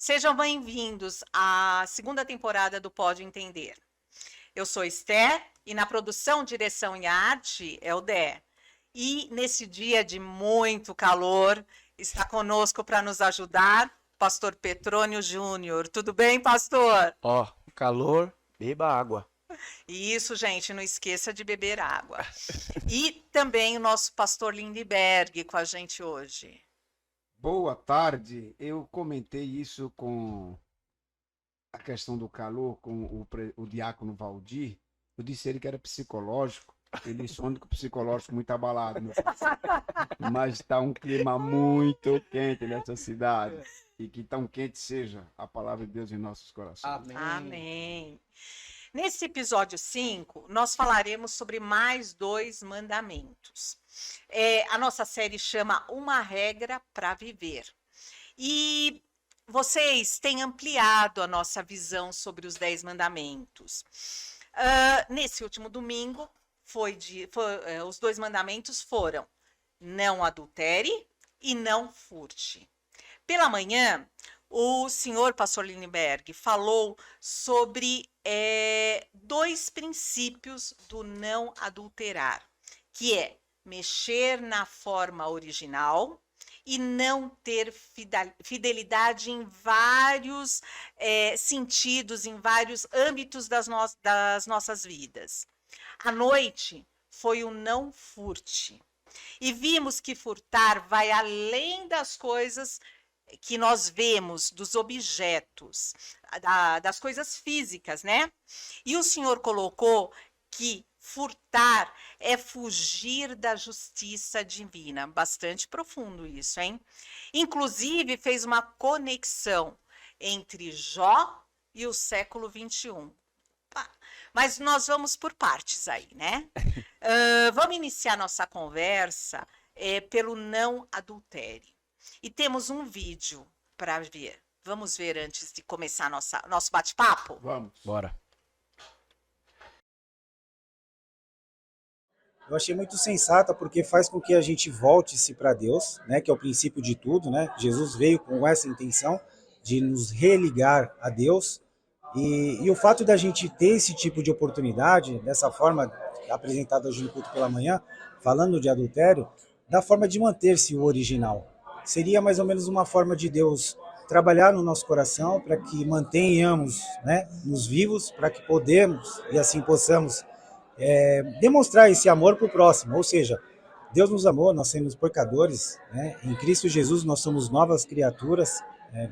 Sejam bem-vindos à segunda temporada do Pode Entender. Eu sou Esther e na produção, direção e arte é o Dé. E nesse dia de muito calor, está conosco para nos ajudar o pastor Petrônio Júnior. Tudo bem, pastor? Ó, calor, beba água. Isso, gente, não esqueça de beber água. E também o nosso pastor Lindbergh com a gente hoje. Boa tarde. Eu comentei isso com a questão do calor com o diácono Valdir. Eu disse a ele que era psicológico. Ele sonha com o psicológico muito abalado, meu filho. Mas está um clima muito quente nessa cidade. E que tão quente seja a palavra de Deus em nossos corações. Amém. Amém. Nesse episódio 5, nós falaremos sobre mais 2 mandamentos. A nossa série chama Uma Regra para Viver. E vocês têm ampliado a nossa visão sobre os 10 mandamentos. Nesse último domingo, os 2 mandamentos foram: não adultere e não furte. Pela manhã, o senhor pastor Lindbergh falou sobre 2 princípios do não adulterar, que é mexer na forma original e não ter fidelidade em vários sentidos, em vários âmbitos das nossas vidas. À noite foi o não furte. E vimos que furtar vai além das coisas que nós vemos, dos objetos, das coisas físicas, né? E o senhor colocou que furtar é fugir da justiça divina. Bastante profundo isso, hein? Inclusive, fez uma conexão entre Jó e o século 21. Mas nós vamos por partes aí, né? Vamos iniciar nossa conversa pelo não adultério. E temos um vídeo para ver. Vamos ver antes de começar nosso bate-papo? Vamos. Bora. Eu achei muito sensata porque faz com que a gente volte-se para Deus, né, que é o princípio de tudo, né? Jesus veio com essa intenção de nos religar a Deus. E o fato da gente ter esse tipo de oportunidade, dessa forma apresentada hoje no culto pela manhã, falando de adultério, da forma de manter-se o original. Seria mais ou menos uma forma de Deus trabalhar no nosso coração para que mantenhamos, né, nos vivos, para que podemos e assim possamos demonstrar esse amor para o próximo. Ou seja, Deus nos amou, nós somos pecadores, né? Em Cristo Jesus nós somos novas criaturas,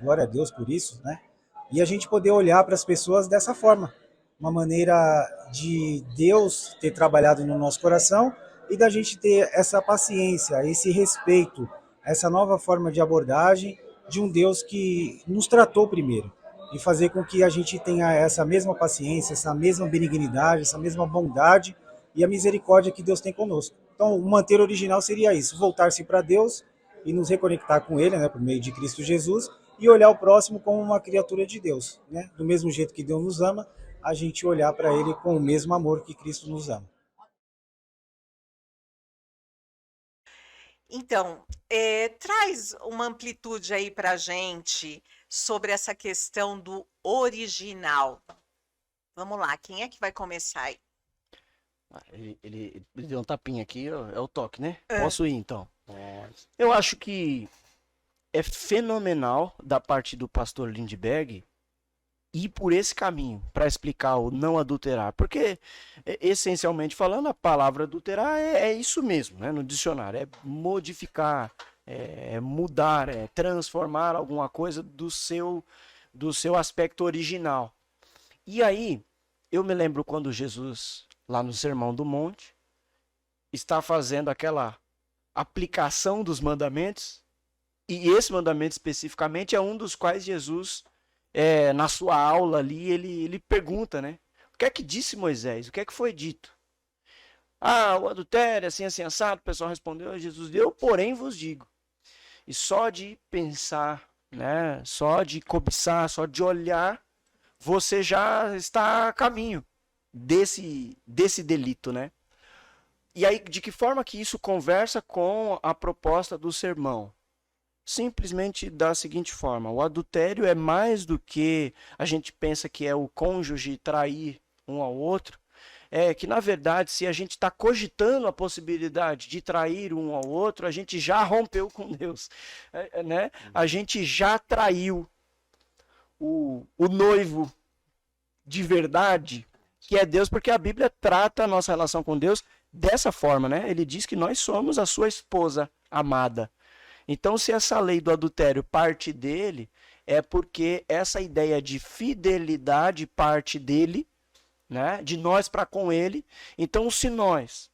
glória a Deus por isso, né? E a gente poder olhar para as pessoas dessa forma, uma maneira de Deus ter trabalhado no nosso coração e da gente ter essa paciência, esse respeito, essa nova forma de abordagem de um Deus que nos tratou primeiro e fazer com que a gente tenha essa mesma paciência, essa mesma benignidade, essa mesma bondade e a misericórdia que Deus tem conosco. Então, o manter original seria isso, voltar-se para Deus e nos reconectar com Ele, né, por meio de Cristo Jesus, e olhar o próximo como uma criatura de Deus, né? Do mesmo jeito que Deus nos ama, a gente olhar para Ele com o mesmo amor que Cristo nos ama. Então, traz uma amplitude aí para a gente sobre essa questão do original. Vamos lá, quem é que vai começar aí? Ele deu um tapinha aqui, ó, é o toque, né? Posso ir então? Eu acho que é fenomenal da parte do pastor Lindbergh ir por esse caminho para explicar o não adulterar, porque essencialmente falando, a palavra adulterar é isso mesmo, né? No dicionário, é modificar, é mudar, é transformar alguma coisa do seu aspecto original. E aí, eu me lembro quando Jesus, lá no Sermão do Monte, está fazendo aquela aplicação dos mandamentos, e esse mandamento especificamente é um dos quais Jesus, na sua aula ali, ele pergunta, né? O que é que disse Moisés? O que é que foi dito? Ah, o adultério, assim, assim, assado. O pessoal respondeu, Jesus deu, porém vos digo. E só de pensar, né? Só de cobiçar, só de olhar, você já está a caminho desse delito, né? E aí, de que forma que isso conversa com a proposta do sermão? simplesmente da seguinte forma: o adultério é mais do que a gente pensa que é o cônjuge trair um ao outro. É que, na verdade, se a gente está cogitando a possibilidade de trair um ao outro, a gente já rompeu com Deus, né? A gente já traiu o noivo de verdade, que é Deus, porque a Bíblia trata a nossa relação com Deus dessa forma, né? Ele diz que nós somos a sua esposa amada. Então, se essa lei do adultério parte dele, é porque essa ideia de fidelidade parte dele, né? De nós para com ele. Então, se nós,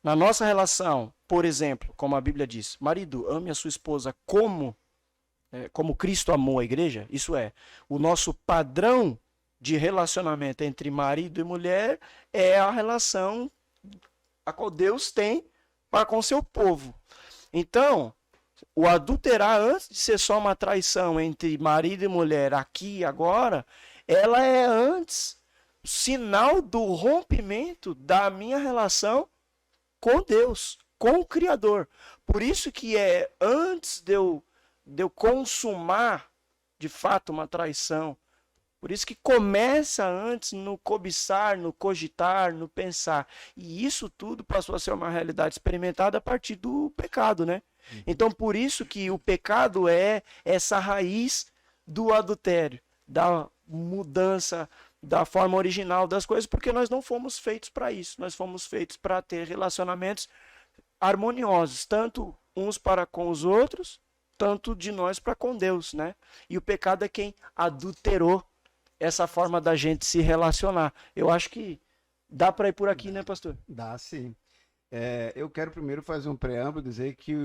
na nossa relação, por exemplo, como a Bíblia diz, marido, ame a sua esposa como Cristo amou a igreja, isso é, o nosso padrão de relacionamento entre marido e mulher é a relação a qual Deus tem para com seu povo. Então, o adulterar, antes de ser só uma traição entre marido e mulher aqui e agora, ela é antes sinal do rompimento da minha relação com Deus, com o Criador. Por isso que é antes de eu consumar de fato uma traição. Por isso que começa antes no cobiçar, no cogitar, no pensar. E isso tudo passou a ser uma realidade experimentada a partir do pecado, né? Então, por isso que o pecado é essa raiz do adultério, da mudança da forma original das coisas, porque nós não fomos feitos para isso. Nós fomos feitos para ter relacionamentos harmoniosos, tanto uns para com os outros, tanto de nós para com Deus, né? E o pecado é quem adulterou essa forma da gente se relacionar. Eu acho que dá para ir por aqui, né, pastor? Dá, sim. Eu quero primeiro fazer um preâmbulo, dizer que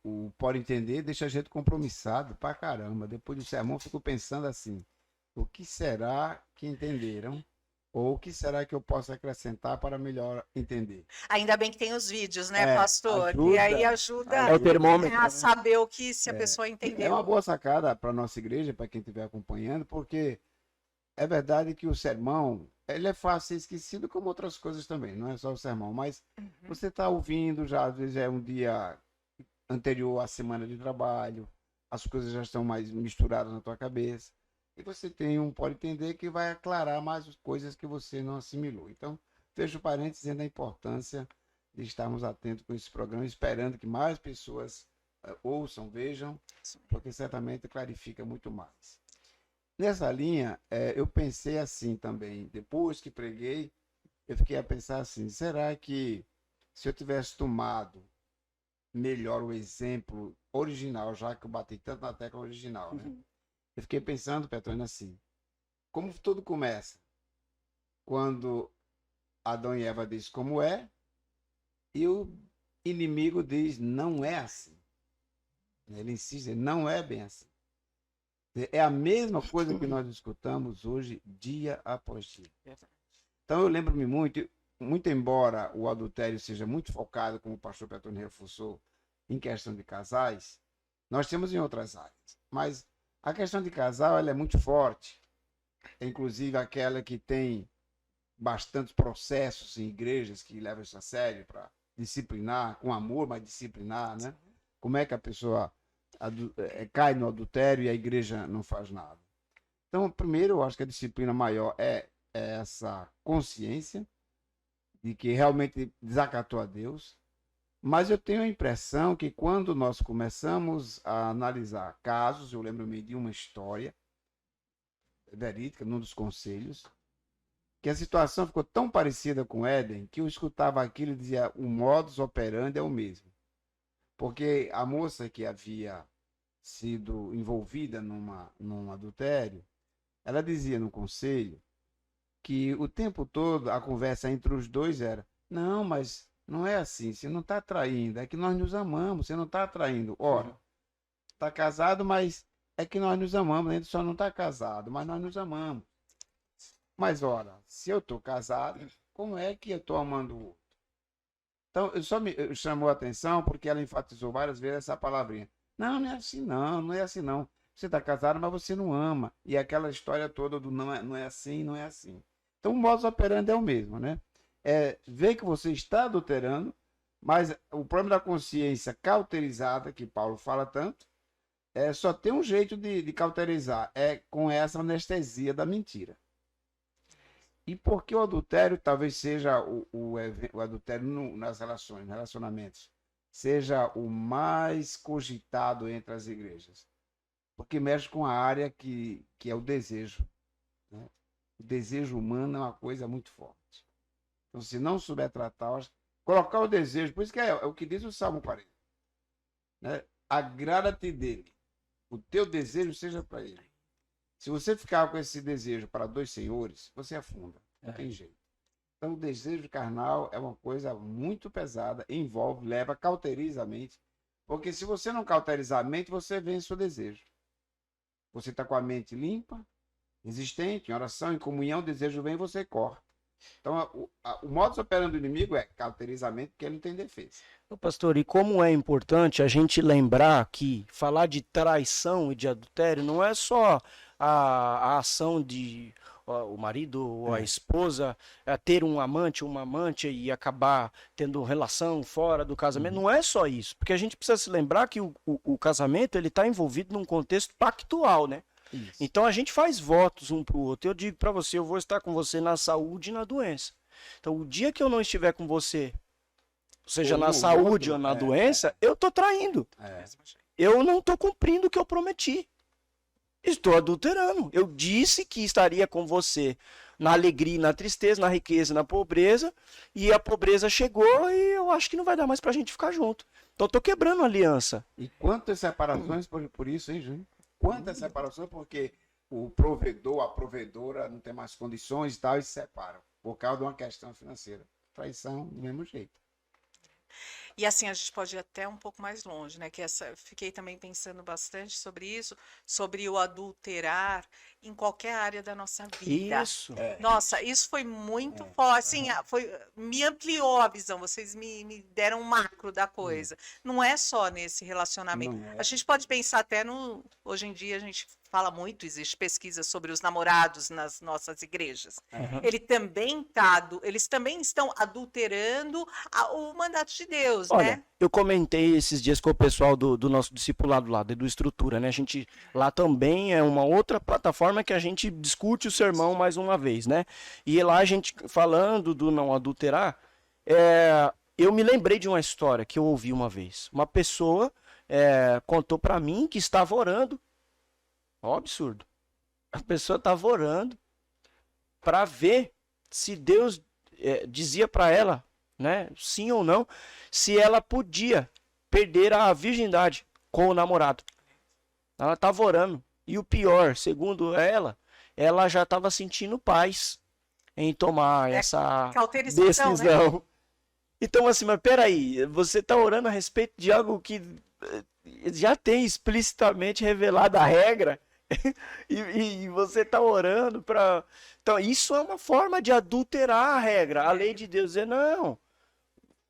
o Pode Entender deixa a gente compromissado pra caramba. Depois do sermão, eu fico pensando assim: o que será que entenderam? Ou o que será que eu posso acrescentar para melhor entender? Ainda bem que tem os vídeos, né, pastor? Ajuda, e aí ajuda É o termômetro, a né? saber o que se a pessoa É entendeu. uma boa sacada para nossa igreja, para quem estiver acompanhando, porque é verdade que o sermão, ele é fácil ser esquecido como outras coisas também, não é só o sermão, mas você está ouvindo, já às vezes é um dia anterior à semana de trabalho, as coisas já estão mais misturadas na tua cabeça, e você tem Pode Entender que vai aclarar mais coisas que você não assimilou. Então, fecho parênteses dizendo a importância de estarmos atentos com esse programa, esperando que mais pessoas ouçam, vejam, porque certamente clarifica muito mais. Nessa linha, eu pensei assim também, depois que preguei, eu fiquei a pensar assim: será que se eu tivesse tomado melhor o exemplo original, já que eu bati tanto na tecla original, né? Eu fiquei pensando, Petrônio, assim, como tudo começa? Quando Adão e Eva diz como é, e o inimigo diz não é assim. Ele insiste, não é bem assim. É a mesma coisa que nós escutamos hoje, dia após dia. Então eu lembro-me muito embora o adultério seja muito focado, como o pastor Petrônio reforçou, em questão de casais, nós temos em outras áreas. Mas a questão de casal, ela é muito forte. Inclusive aquela que tem bastantes processos em igrejas que levam isso a sério para disciplinar, com amor, mas disciplinar, né? Como é que a pessoa cai no adultério e a igreja não faz nada? Então, primeiro, eu acho que a disciplina maior é essa consciência de que realmente desacatou a Deus. Mas eu tenho a impressão que quando nós começamos a analisar casos, eu lembro-me de uma história verídica, num dos conselhos, que a situação ficou tão parecida com Éden, que eu escutava aquilo e dizia, o modus operandi é o mesmo. Porque a moça que havia sido envolvida num adultério, ela dizia no conselho que o tempo todo a conversa entre os dois era: não, mas não é assim, você não está traindo, é que nós nos amamos, você não está traindo. Ora, está casado, mas é que nós nos amamos, a gente só não está casado, mas nós nos amamos. Mas ora, se eu estou casado, como é que eu estou amando o outro? Então, só me chamou a atenção porque ela enfatizou várias vezes essa palavrinha. Não, não é assim não, não é assim não. Você está casado, mas você não ama. E aquela história toda do não é assim, não é assim. Então, o modus operandi é o mesmo, né? Ver que você está adulterando, mas o problema da consciência cauterizada, que Paulo fala tanto, Só tem um jeito de cauterizar, é com essa anestesia da mentira. E porque o adultério talvez seja o adultério nas relações, nos relacionamentos, seja o mais cogitado entre as igrejas. Porque mexe com a área que é o desejo. Né? O desejo humano é uma coisa muito forte. Então, se não souber tratar, colocar o desejo, por isso que é o que diz o Salmo 40. Né? Agrada-te dele. O teu desejo seja para ele. Se você ficar com esse desejo para dois senhores, você afunda. Não tem jeito. Então, o desejo carnal é uma coisa muito pesada, envolve, leva, cauteriza a mente. Porque se você não cauterizar a mente, você vence o desejo. Você está com a mente limpa, resistente, em oração, em comunhão, o desejo vem e você corre. Então, o modus operandi do inimigo é cauterizar a mente, porque ele não tem defesa. Pastor, e como é importante a gente lembrar que falar de traição e de adultério não é só a ação de o marido ou a esposa ter um amante, uma amante e acabar tendo relação fora do casamento. Não é só isso, porque a gente precisa se lembrar que o casamento ele está envolvido num contexto pactual, né? Isso. Então a gente faz votos um para o outro. Eu digo para você, eu vou estar com você na saúde e na doença. Então o dia que eu não estiver com você, seja na saúde ou na doença, eu estou traindo. Eu não estou cumprindo o que eu prometi. Estou adulterando. Eu disse que estaria com você na alegria, na tristeza, na riqueza, na pobreza, e a pobreza chegou e eu acho que não vai dar mais pra gente ficar junto. Então eu tô quebrando a aliança. E quantas separações por isso, hein, Júnior? Quantas separações porque o provedor, a provedora não tem mais condições e tal, e se separam por causa de uma questão financeira. Traição do mesmo jeito. E assim, a gente pode ir até um pouco mais longe, né? Fiquei também pensando bastante sobre isso, sobre o adulterar em qualquer área da nossa vida. Isso. Nossa, isso foi muito forte, assim, me ampliou a visão, vocês me deram um macro da coisa. Não é só nesse relacionamento. A gente pode pensar até hoje em dia a gente fala muito, existe pesquisa sobre os namorados nas nossas igrejas. Eles também estão adulterando o mandato de Deus, Olha, né? eu comentei esses dias com o pessoal do nosso discipulado lá, do Estrutura, né? A gente, lá também é uma outra plataforma que a gente discute o sermão mais uma vez, né? E lá a gente, falando do não adulterar, eu me lembrei de uma história que eu ouvi uma vez. Uma pessoa contou para mim que estava orando. Ó, absurdo. A pessoa estava orando para ver se Deus dizia para ela, né, sim ou não, se ela podia perder a virgindade com o namorado. Ela estava orando. E o pior, segundo ela já estava sentindo paz em tomar essa decisão. Né? Então, assim, mas peraí, você está orando a respeito de algo que já tem explicitamente revelado a regra e você está orando para... Então, isso é uma forma de adulterar a regra. A lei de Deus dizer, não,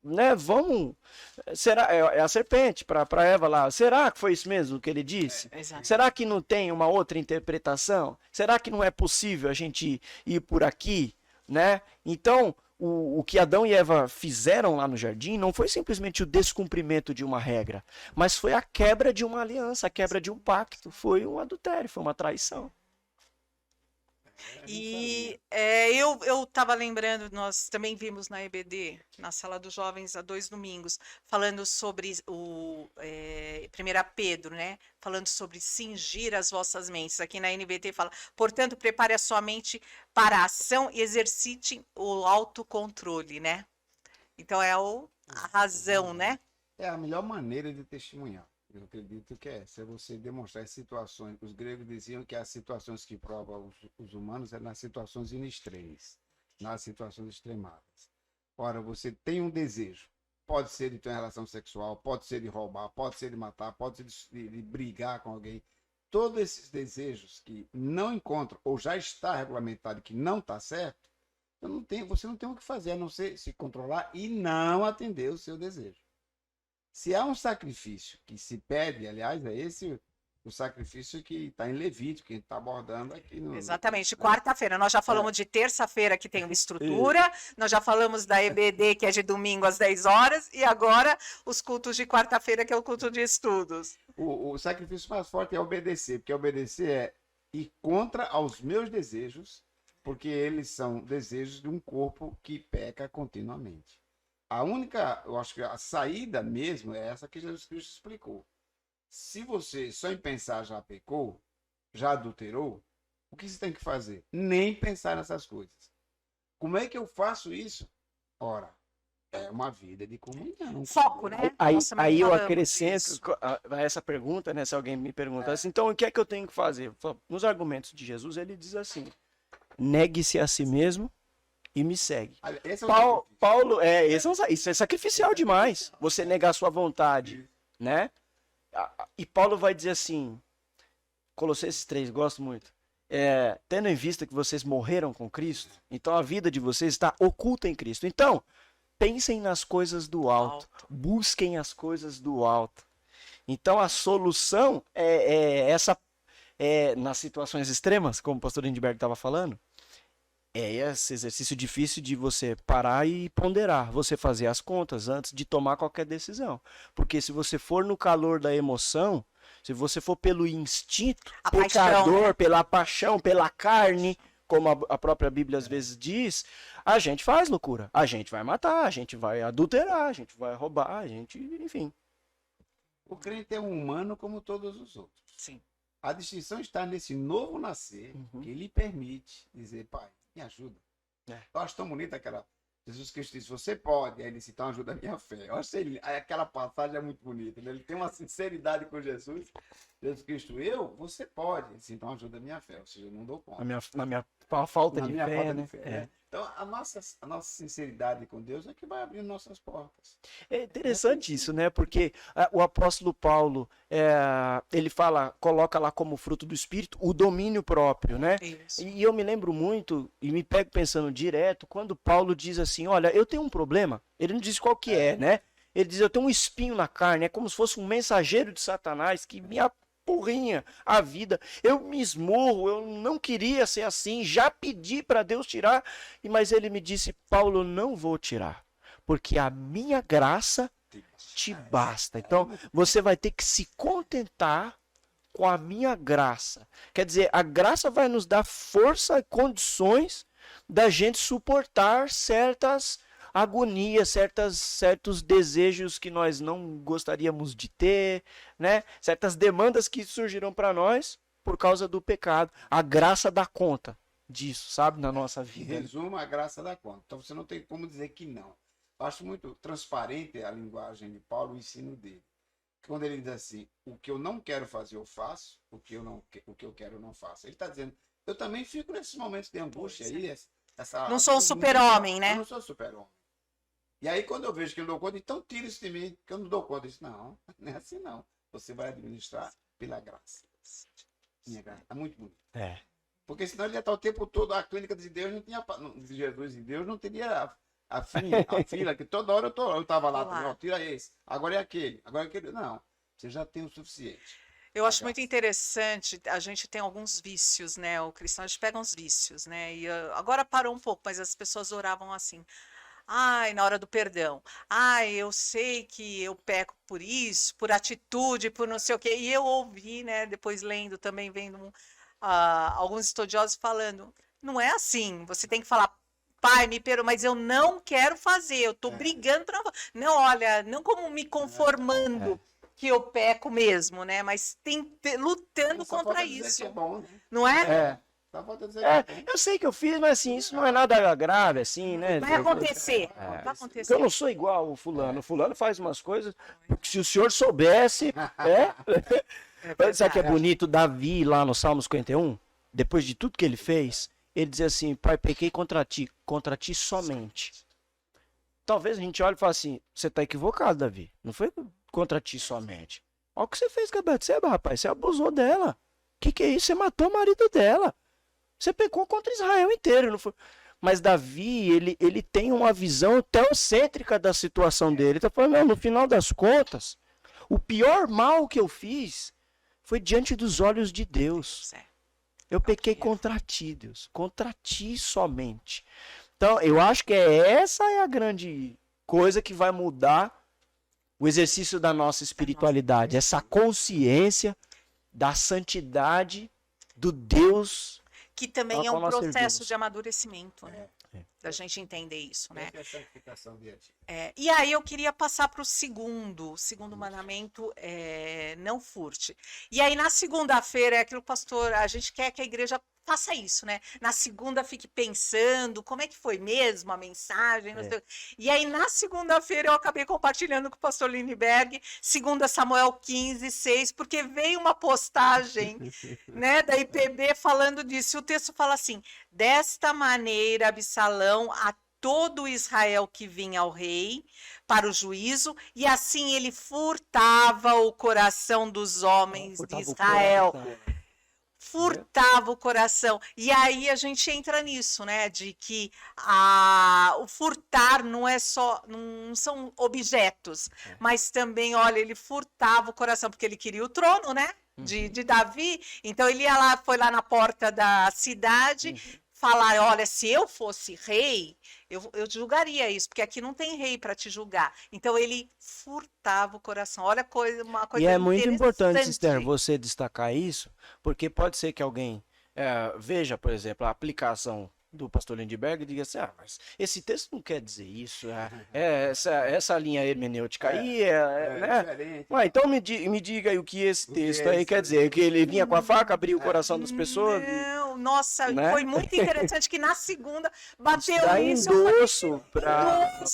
né, vamos... Será, é a serpente para Eva lá. Será que foi isso mesmo que ele disse? Será que não tem uma outra interpretação? Será que não é possível a gente ir por aqui? Né? Então, o que Adão e Eva fizeram lá no jardim não foi simplesmente o descumprimento de uma regra, mas foi a quebra de uma aliança, a quebra de um pacto. Foi um adultério, foi uma traição. E eu estava lembrando, nós também vimos na EBD, na Sala dos Jovens, há 2 domingos, falando sobre o 1 Pedro, né? Falando sobre cingir as vossas mentes. Aqui na NVT fala, portanto, prepare a sua mente para a ação e exercite o autocontrole, né? Então é a razão, né? É a melhor maneira de testemunhar. Eu acredito que se você demonstrar situações, os gregos diziam que as situações que provam os humanos é nas situações in extremis, nas situações extremadas. Ora, você tem um desejo, pode ser de ter uma relação sexual, pode ser de roubar, pode ser de matar, pode ser de brigar com alguém. Todos esses desejos que não encontram ou já está regulamentado que não está certo, você não tem o que fazer a não ser se controlar e não atender o seu desejo. Se há um sacrifício que se pede, aliás, é esse o sacrifício que está em Levítico, que a gente está abordando aqui. Exatamente, quarta-feira. Nós já falamos de terça-feira, que tem uma estrutura, nós já falamos da EBD, que é de domingo às 10 horas, e agora os cultos de quarta-feira, que é o culto de estudos. O sacrifício mais forte é obedecer, porque obedecer é ir contra aos meus desejos, porque eles são desejos de um corpo que peca continuamente. A única, eu acho que a saída mesmo é essa que Jesus Cristo explicou. Se você só em pensar já pecou, já adulterou, o que você tem que fazer? Nem pensar nessas coisas. Como é que eu faço isso? Ora, é uma vida de comunhão. Foco, né? Aí, Nós também aí eu falamos acrescento disso. a essa pergunta, né? Se alguém me perguntar assim, então o que é que eu tenho que fazer? Nos argumentos de Jesus, ele diz assim: negue-se a si mesmo e me segue. Esse é o sacrifício. Paulo, isso é sacrificial demais. Você negar a sua vontade, né? E Paulo vai dizer assim, Colossenses 3, gosto muito. Tendo em vista que vocês morreram com Cristo, então a vida de vocês está oculta em Cristo. Então, pensem nas coisas do alto, busquem as coisas do alto. Então a solução nas situações extremas, como o pastor Lindbergh estava falando, é esse exercício difícil de você parar e ponderar, você fazer as contas antes de tomar qualquer decisão. Porque se você for no calor da emoção, se você for pelo instinto, pecador, pela paixão, pela carne, como a própria Bíblia às vezes diz, a gente faz loucura. A gente vai matar, a gente vai adulterar, a gente vai roubar, a gente, enfim. O crente é um humano como todos os outros. Sim. A distinção está nesse novo nascer que lhe permite dizer, pai, me ajuda. Eu acho tão bonita aquela... Jesus Cristo disse, você pode. Aí ele disse, então ajuda a minha fé. Eu achei aquela passagem é muito bonita. Né? Ele tem uma sinceridade com Jesus. Jesus Cristo, você pode. Ele disse, então ajuda a minha fé. Ou seja, eu não dou conta. Na minha falta de fé, né? Né? Então a nossa sinceridade com Deus é que vai abrir nossas portas. É interessante isso, né? Porque o apóstolo Paulo, ele coloca lá como fruto do Espírito o domínio próprio, né? Isso. E eu me lembro muito, e me pego pensando direto, quando Paulo diz assim, olha, eu tenho um problema. Ele não diz qual que é, né? Ele diz, eu tenho um espinho na carne, é como se fosse um mensageiro de Satanás que me apurrinha a vida. Eu me esmurro, eu não queria ser assim, já pedi para Deus tirar, mas ele me disse, Paulo, não vou tirar, porque a minha graça te basta. Então, você vai ter que se contentar com a minha graça. Quer dizer, a graça vai nos dar força e condições da gente suportar certas agonias, certos desejos que nós não gostaríamos de ter, né? Certas demandas que surgirão para nós por causa do pecado. A graça dá conta disso, sabe, na nossa vida. Em resumo, a graça dá conta. Então você não tem como dizer que não. Eu acho muito transparente a linguagem de Paulo, o ensino dele. Quando ele diz assim, o que eu não quero fazer eu faço, o que eu quero eu não faço. Ele está dizendo, eu também fico nesses momentos de angústia aí. Não sou um super-homem, né? Eu não sou super-homem. E aí, quando eu vejo que eu não dou conta, então tira isso de mim, que eu não dou conta. Eu disse, não é assim não. Você vai administrar pela graça. Minha graça. É muito bonito. Porque senão ele ia estar o tempo todo, a clínica de Deus não tinha, de Jesus e Deus não teria a fila, que toda hora eu estava lá também, ó, tira esse, agora é aquele. Não, você já tem o suficiente. Eu acho muito interessante, a gente tem alguns vícios, né? O cristão, a gente pega uns vícios, né? E agora parou um pouco, mas as pessoas oravam assim, ai, na hora do perdão. Ai, eu sei que eu peco por isso, por atitude, por não sei o quê. E eu ouvi, né, depois lendo, também vendo alguns estudiosos falando, não é assim, você tem que falar, pai, me perdoa, mas eu não quero fazer, eu tô brigando para não, olha, não como me conformando que eu peco mesmo, né, mas lutando contra isso. É bom, né? Não é? Eu sei que eu fiz, mas assim, isso não é nada grave, assim, né? Vai acontecer, vai acontecer. Eu não sou igual o fulano. O fulano faz umas coisas, porque se o senhor soubesse, sabe o que é bonito? Davi, lá no Salmo 51, depois de tudo que ele fez, ele diz assim, pai, pequei contra ti somente. Talvez a gente olhe e fale assim, você está equivocado, Davi, não foi contra ti somente. Olha o que você fez com a Betseba, rapaz, você abusou dela. Que é isso? Você matou o marido dela. Você pecou contra Israel inteiro. Não foi? Mas Davi, ele tem uma visão teocêntrica da situação dele. Ele está falando, não, no final das contas, o pior mal que eu fiz foi diante dos olhos de Deus. Eu pequei contra ti, Deus. Contra ti somente. Então, eu acho que essa é a grande coisa que vai mudar o exercício da nossa espiritualidade, essa consciência da santidade do Deus Que também ao é qual um nós processo servimos. de amadurecimento, né? É. Da gente entender isso, né? Essa é a santificação dia a dia. E aí eu queria passar para o segundo mandamento, não furte. E aí na segunda-feira, é aquilo, pastor, a gente quer que a igreja faça isso, né? Na segunda fique pensando como é que foi mesmo a mensagem. Não sei. E aí na segunda-feira eu acabei compartilhando com o pastor Lindbergh, 2 Samuel 15:6, porque veio uma postagem, né, da IPB falando disso. E o texto fala assim: desta maneira Absalão a todo Israel que vinha ao rei para o juízo, e assim ele furtava o coração dos homens de Israel. Furtava o coração. E aí a gente entra nisso, né? De que o furtar não são objetos, mas também, olha, ele furtava o coração, porque ele queria o trono, né? De Davi. Então ele foi lá na porta da cidade. Falar, olha, se eu fosse rei, eu julgaria isso, porque aqui não tem rei para te julgar. Então ele furtava o coração. Olha, uma coisa E é muito importante, interessante. Esther, você destacar isso, porque pode ser que alguém veja, por exemplo, a aplicação do pastor Lindbergh e diga assim: mas esse texto não quer dizer isso, essa linha hermenêutica aí né? Diferente. Então me diga aí o que esse texto aí quer dizer, que ele vinha com a faca, abria o coração das pessoas. Não, nossa, né? foi muito interessante que na segunda bateu Dá isso. endosso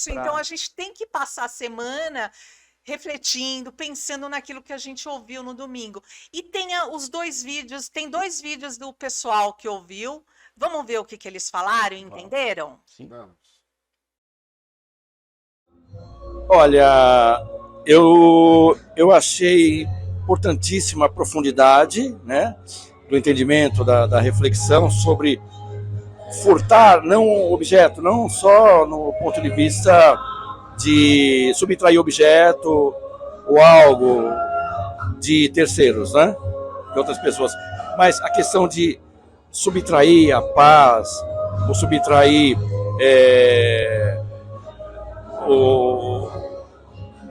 Então a gente tem que passar a semana refletindo, pensando naquilo que a gente ouviu no domingo. E tem tem 2 vídeos do pessoal que ouviu. Vamos ver o que eles falaram, entenderam? Sim. Vamos. Olha, eu achei importantíssima a profundidade, né, do entendimento, da reflexão sobre furtar não objeto, não só no ponto de vista de subtrair objeto ou algo de terceiros, né, de outras pessoas, mas a questão de subtrair a paz, ou subtrair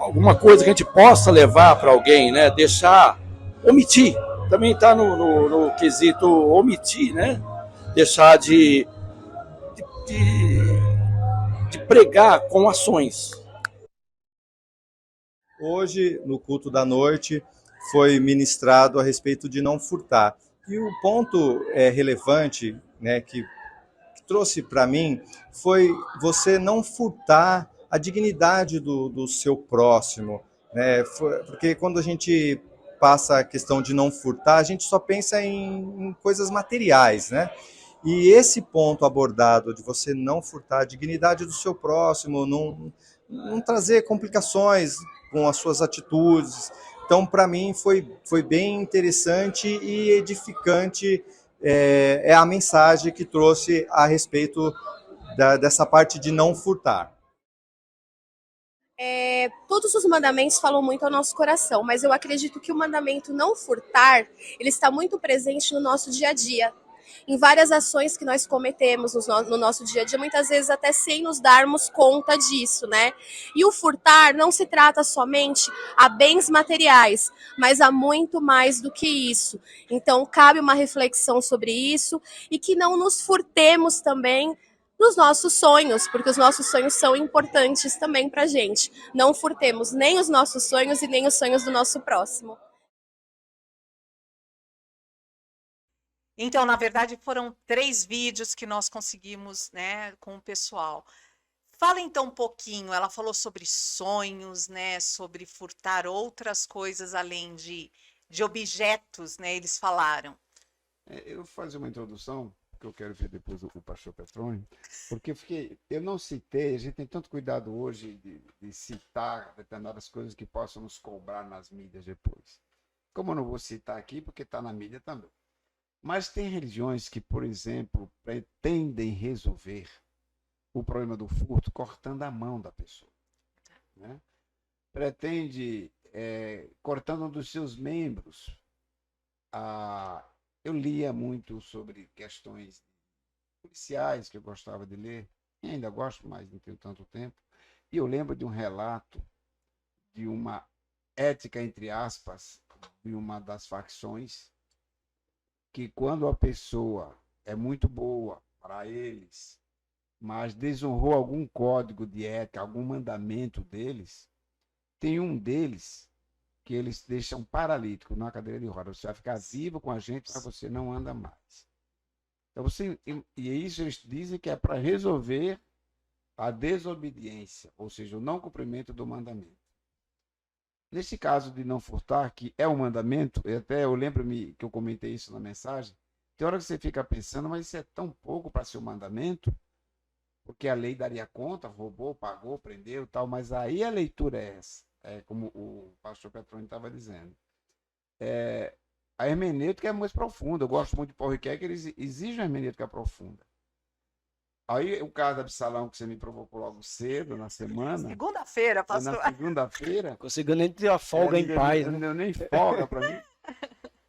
alguma coisa que a gente possa levar para alguém, né? Omitir, também está no quesito omitir, né? Deixar de pregar com ações. Hoje, no culto da noite, foi ministrado a respeito de não furtar. E o ponto relevante, né, que trouxe para mim foi você não furtar a dignidade do seu próximo, né? Porque quando a gente passa a questão de não furtar, a gente só pensa em coisas materiais, né? E esse ponto abordado de você não furtar a dignidade do seu próximo, não trazer complicações com as suas atitudes. Então, para mim, foi bem interessante e edificante a mensagem que trouxe a respeito dessa parte de não furtar. Todos os mandamentos falam muito ao nosso coração, mas eu acredito que o mandamento não furtar, ele está muito presente no nosso dia a dia. Em várias ações que nós cometemos no nosso dia a dia, muitas vezes até sem nos darmos conta disso, né? E o furtar não se trata somente a bens materiais, mas a muito mais do que isso. Então, cabe uma reflexão sobre isso e que não nos furtemos também nos nossos sonhos, porque os nossos sonhos são importantes também para a gente. Não furtemos nem os nossos sonhos e nem os sonhos do nosso próximo. Então, na verdade, foram 3 vídeos que nós conseguimos, né, com o pessoal. Fala então um pouquinho, ela falou sobre sonhos, né, sobre furtar outras coisas além de objetos, né, eles falaram. Eu vou fazer uma introdução, que eu quero ver depois o pastor Petroni, porque eu não citei, a gente tem tanto cuidado hoje de citar determinadas coisas que possam nos cobrar nas mídias depois. Como eu não vou citar aqui, porque está na mídia também. Mas tem religiões que, por exemplo, pretendem resolver o problema do furto cortando a mão da pessoa, né? Pretende cortando um dos seus membros. Eu lia muito sobre questões policiais que eu gostava de ler, e ainda gosto, mas não tenho tanto tempo. E eu lembro de um relato de uma ética, entre aspas, de uma das facções, que quando a pessoa é muito boa para eles, mas desonrou algum código de ética, algum mandamento deles, tem um deles que eles deixam paralítico na cadeira de roda. Você vai ficar vivo com a gente, mas você não anda mais. Então e isso eles dizem que é para resolver a desobediência, ou seja, o não cumprimento do mandamento. Nesse caso de não furtar, que é um mandamento, eu lembro-me que eu comentei isso na mensagem, tem hora que você fica pensando, mas isso é tão pouco para ser um mandamento, porque a lei daria conta, roubou, pagou, prendeu e tal, mas aí a leitura é essa, como o pastor Petroni estava dizendo. A hermenêutica é mais profunda, eu gosto muito de Paul Ricoeur, que eles exigem a hermenêutica profunda. Aí o caso da Absalão, que você me provocou logo cedo, na semana. Segunda-feira, pastor. Na segunda-feira. Conseguiu nem ter a folga em paz, né? Não nem folga para mim.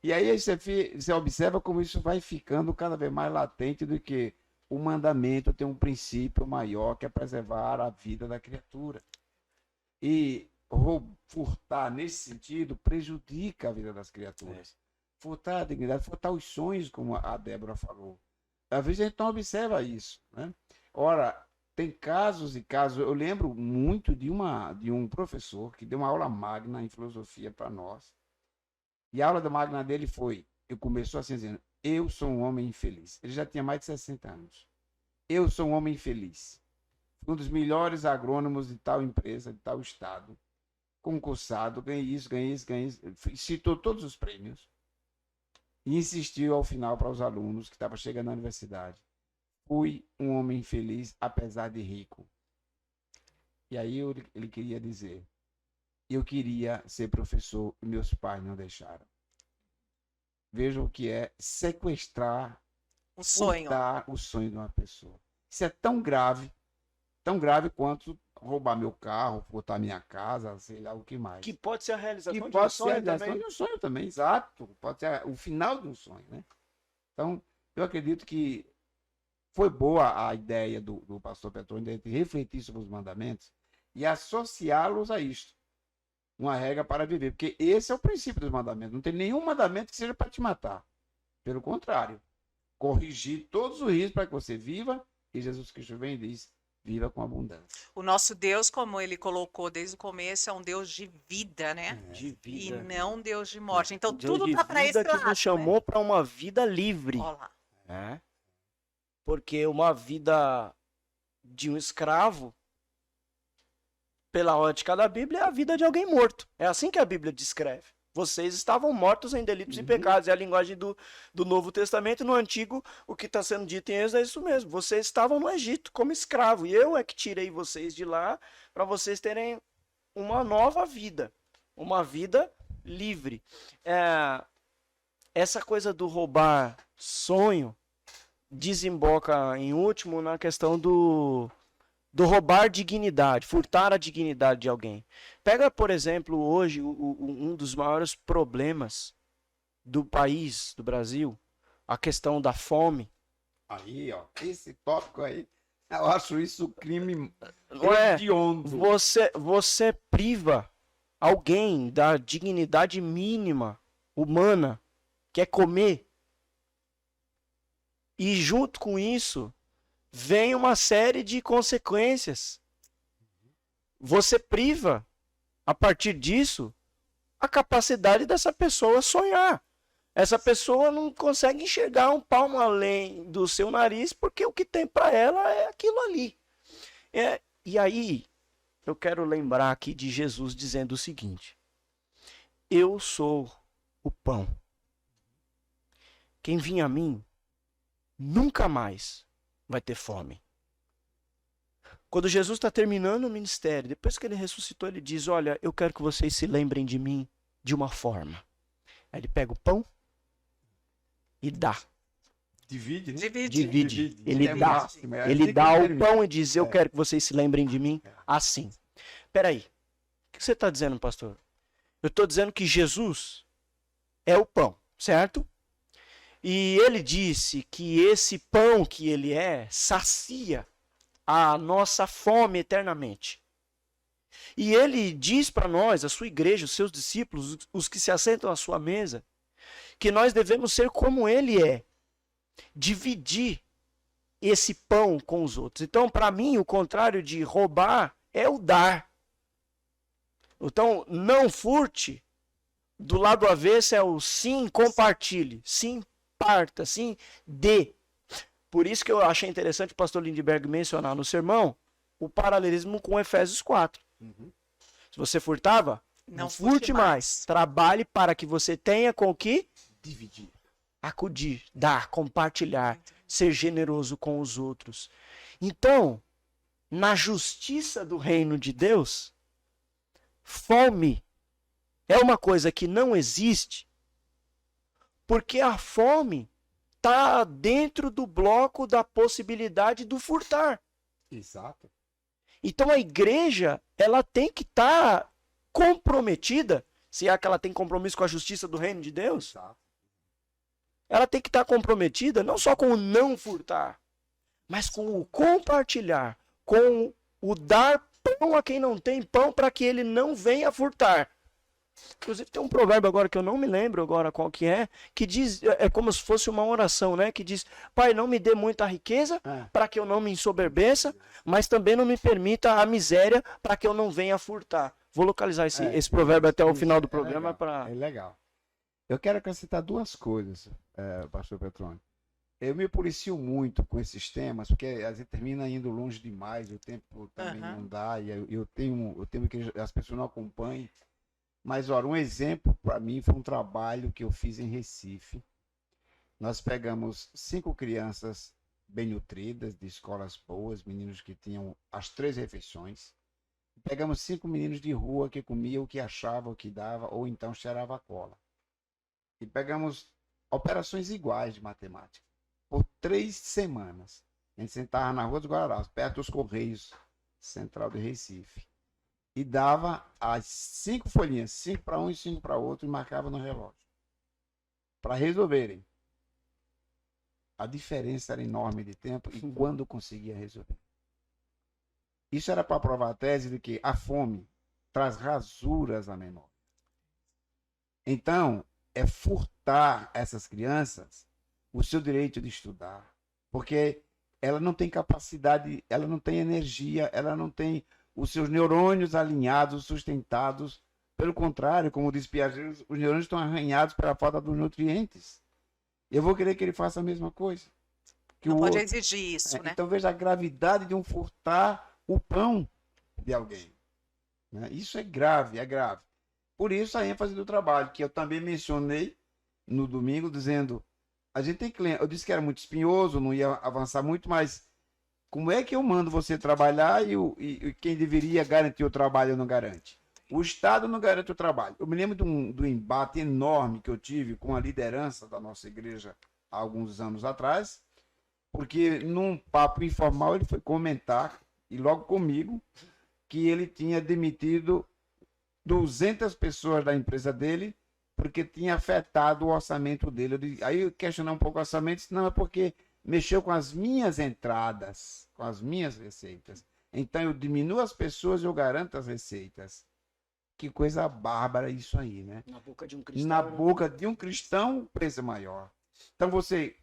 E aí você observa como isso vai ficando cada vez mais latente do que o mandamento tem um princípio maior, que é preservar a vida da criatura. E furtar, nesse sentido, prejudica a vida das criaturas. Furtar a dignidade, furtar os sonhos, como a Débora falou. Às vezes a gente não observa isso, né? Ora, tem casos e casos. Eu lembro muito de um professor que deu uma aula magna em filosofia para nós. E a aula da magna dele começou assim dizendo: eu sou um homem infeliz. Ele já tinha mais de 60 anos. Eu sou um homem infeliz. Um dos melhores agrônomos de tal empresa, de tal estado. Concursado, ganhei isso, ganhei isso, ganhei isso. Citou todos os prêmios. E insistiu ao final para os alunos que estavam chegando na universidade: fui um homem feliz, apesar de rico. E aí ele queria dizer: eu queria ser professor e meus pais não deixaram. Vejam o que é sequestrar O sonho. furtar o sonho de uma pessoa. Isso é tão grave quanto roubar meu carro, furtar minha casa, sei lá o que mais. Que pode ser a realização Que de um pode ser a sonho realização também. de um sonho também, exato. Pode ser o final de um sonho, né? Então, eu acredito que foi boa a ideia do pastor Petroni de refletir sobre os mandamentos e associá-los a isto. Uma regra para viver, porque esse é o princípio dos mandamentos. Não tem nenhum mandamento que seja para te matar. Pelo contrário, corrigir todos os riscos para que você viva, e Jesus Cristo vem e diz: viva com abundância. O nosso Deus, como ele colocou desde o começo, é um Deus de vida, né? De E vida. não um Deus de morte. Então Deus tudo de tá para esse vida que lado, nos chamou para uma vida livre. né? Ó lá. Né? Porque uma vida de um escravo, pela ótica da Bíblia, é a vida de alguém morto. É assim que a Bíblia descreve. Vocês estavam mortos em delitos e pecados. É a linguagem do Novo Testamento. No Antigo, o que está sendo dito em Êxodo é isso mesmo. Vocês estavam no Egito como escravo. E eu é que tirei vocês de lá para vocês terem uma nova vida. Uma vida livre. Essa coisa do roubar sonho desemboca, em último, na questão do roubar dignidade, furtar a dignidade de alguém. Pega, por exemplo, hoje, um dos maiores problemas do país, do Brasil, a questão da fome. Aí, ó, esse tópico aí, eu acho isso crime Não é? hediondo. Você priva alguém da dignidade mínima, humana, que é comer. E junto com isso, vem uma série de consequências. Você priva, a partir disso, a capacidade dessa pessoa sonhar. Essa pessoa não consegue enxergar um palmo além do seu nariz, porque o que tem para ela é aquilo ali. E aí, eu quero lembrar aqui de Jesus dizendo o seguinte: eu sou o pão. Quem vinha a mim nunca mais vai ter fome. Quando Jesus está terminando o ministério, depois que ele ressuscitou, ele diz: olha, eu quero que vocês se lembrem de mim de uma forma. Aí ele pega o pão e dá. Divide, né? Divide. Ele É dá. máximo, é Ele assim dá que o termina. pão e diz: eu quero que vocês se lembrem de mim assim. Peraí, o que você está dizendo, pastor? Eu estou dizendo que Jesus é o pão, certo? E ele disse que esse pão que ele é sacia a nossa fome eternamente. E ele diz para nós, a sua igreja, os seus discípulos, os que se assentam à sua mesa, que nós devemos ser como ele é, dividir esse pão com os outros. Então, para mim, o contrário de roubar é o dar. Então, não furte. Do lado avesso é o sim, compartilhe. Sim, parta. Sim, dê. Por isso que eu achei interessante o pastor Lindbergh mencionar no sermão o paralelismo com Efésios 4. Se você furtava, não furte mais. Trabalhe para que você tenha com que Dividir. acudir, dar, compartilhar, ser generoso com os outros. Então, na justiça do reino de Deus, fome é uma coisa que não existe, porque a fome está dentro do bloco da possibilidade do furtar. Exato. Então a igreja, ela tem que estar comprometida, se é que ela tem compromisso com a justiça do reino de Deus, Exato. ela tem que estar comprometida não só com o não furtar, mas com o compartilhar, com o dar pão a quem não tem pão para que ele não venha furtar. Inclusive tem um provérbio agora que eu não me lembro agora qual que é, que diz, é como se fosse uma oração, né? Que diz, Pai, não me dê muita riqueza para que eu não me ensoberbeça, mas também não me permita a miséria para que eu não venha furtar. Vou localizar esse provérbio até o final do programa para... É legal. Eu quero acrescentar duas coisas, pastor Petrônio. Eu me policio muito com esses temas, porque às vezes termina indo longe demais, o tempo também não dá, e eu tenho que as pessoas não acompanhem. Mas, olha, um exemplo para mim foi um trabalho que eu fiz em Recife. Nós pegamos 5 crianças bem nutridas, de escolas boas, meninos que tinham as 3 refeições. Pegamos 5 meninos de rua que comiam o que achavam, o que dava, ou então cheirava a cola. E pegamos operações iguais de matemática. Por 3 semanas. A gente sentava na Rua dos Guararapes, perto dos Correios, central de Recife. E dava as 5 folhinhas, 5 para um e 5 para outro, e marcava no relógio. Para resolverem. A diferença era enorme de tempo e quando conseguia resolver. Isso era para provar a tese de que a fome traz rasuras à memória. Então, é furtar essas crianças o seu direito de estudar. Porque ela não tem capacidade, ela não tem energia, ela não tem os seus neurônios alinhados, sustentados. Pelo contrário, como diz Piaget, os neurônios estão arranhados pela falta dos nutrientes. Eu vou querer que ele faça a mesma coisa. Que não o pode outro... exigir isso, né? Então veja a gravidade de um furtar o pão de alguém. Né? Isso é grave, é grave. Por isso a ênfase do trabalho, que eu também mencionei no domingo, dizendo, a gente tem que... Eu disse que era muito espinhoso, não ia avançar muito, mas como é que eu mando você trabalhar e quem deveria garantir o trabalho não garante? O Estado não garante o trabalho. Eu me lembro do embate enorme que eu tive com a liderança da nossa igreja há alguns anos atrás, porque num papo informal ele foi comentar, e logo comigo, que ele tinha demitido 200 pessoas da empresa dele porque tinha afetado o orçamento dele. Aí eu questionei um pouco o orçamento, disse, não, é porque mexeu com as minhas entradas, com as minhas receitas. Então eu diminuo as pessoas e eu garanto as receitas. Que coisa bárbara isso aí, né? Na boca de um cristão. Na boca de um cristão, o preço é maior. Então você,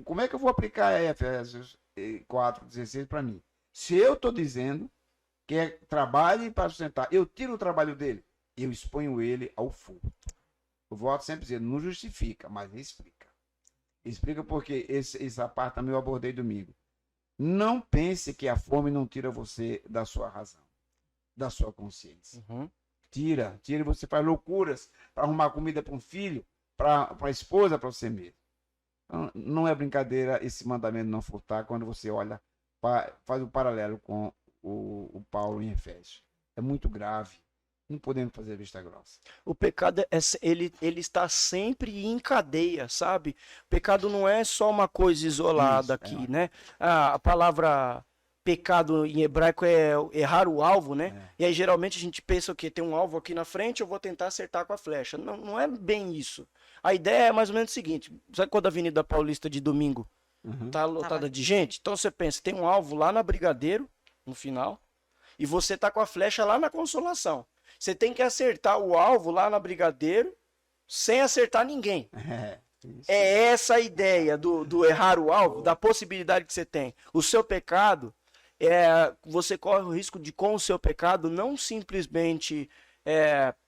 como é que eu vou aplicar Efésios 4:16 para mim? Se eu estou dizendo que é trabalhe para sustentar, eu tiro o trabalho dele, eu exponho ele ao furto. Eu volto sempre dizendo, não justifica, mas explica. Explica porque essa parte também eu abordei domingo. Não pense que a fome não tira você da sua razão, da sua consciência. Tira, e você faz loucuras para arrumar comida para um filho, para a esposa, para você mesmo. Então, não é brincadeira esse mandamento não furtar quando você olha, faz o paralelo com o Paulo em Efésios. É muito grave. Não podemos fazer vista grossa. O pecado, ele está sempre em cadeia, sabe? O pecado não é só uma coisa isolada aqui, né? A palavra pecado em hebraico é errar o alvo, né? E aí geralmente a gente pensa o quê? Tem um alvo aqui na frente, eu vou tentar acertar com a flecha. Não, não é bem isso. A ideia é mais ou menos o seguinte, sabe quando a Avenida Paulista de domingo tá lotada de gente? Então você pensa, tem um alvo lá na Brigadeiro, no final, e você tá com a flecha lá na Consolação. Você tem que acertar o alvo lá na Brigadeiro sem acertar ninguém. Isso. É essa a ideia do errar o alvo, da possibilidade que você tem. O seu pecado, você corre o risco de, com o seu pecado, não simplesmente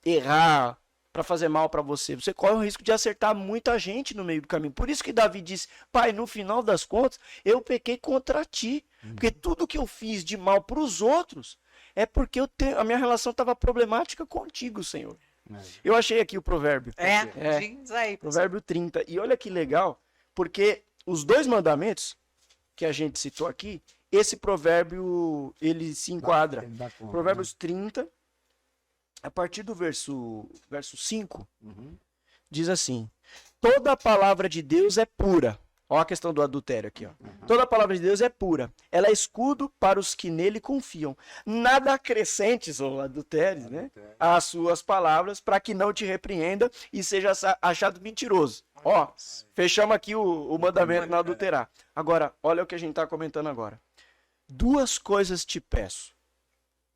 errar para fazer mal para você. Você corre o risco de acertar muita gente no meio do caminho. Por isso que Davi disse, pai, no final das contas, eu pequei contra ti. Porque tudo que eu fiz de mal para os outros é porque a minha relação estava problemática contigo, Senhor. Eu achei aqui o provérbio. Diz aí. Provérbio 30. E olha que legal, porque os 2 mandamentos que a gente citou aqui, esse provérbio, ele se enquadra. Ele dá conta, Provérbios 30, a partir do verso 5, diz assim: toda a palavra de Deus é pura. Olha a questão do adultério aqui, ó. Toda a palavra de Deus é pura. Ela é escudo para os que nele confiam. Nada acrescentes ou adultério, né? Às suas palavras, para que não te repreenda e seja achado mentiroso. Ó, fechamos aqui o mandamento não adulterar. Agora, olha o que a gente está comentando agora. 2 coisas te peço.